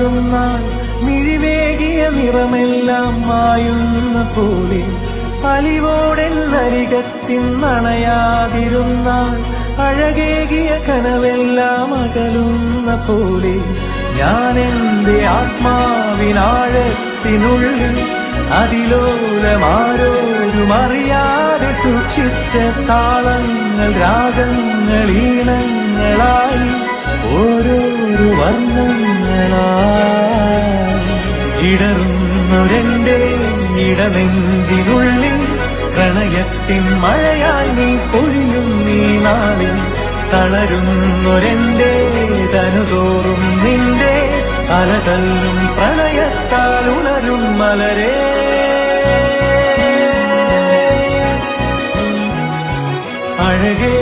മാറുന്നാൾ മിഴിവേകിയ നിറമെല്ലാം മായുന്ന പോലെ അലിവോടെന്നരികത്തിന്നണയാതിരുന്നാൾ അഴകേകിയ കനവെല്ലാം അകലുന്ന പോലെ ഞാൻ എൻ്റെ ആത്മാവിനാഴത്തിനുള്ളിൽ അതിലോലമാരോരും അറിയാതെ സൂക്ഷിച്ച താളങ്ങൾ രാഗങ്ങൾ ഈണങ്ങളായി ഓരോരോ വർണ്ണങ്ങളായി ഇടറുന്നൊരെന്റെ ഇടനെഞ്ചിനുള്ളിൽ പ്രണയത്തിൻ മഴയായി നീ പൊഴിയും നീ നാളിൽ തളരുന്നൊരെന്റെ തനുതോറും നിന്റെ അലതല്ലും പ്രണയത്താൽ ഉണരും മലരേ അഴകേ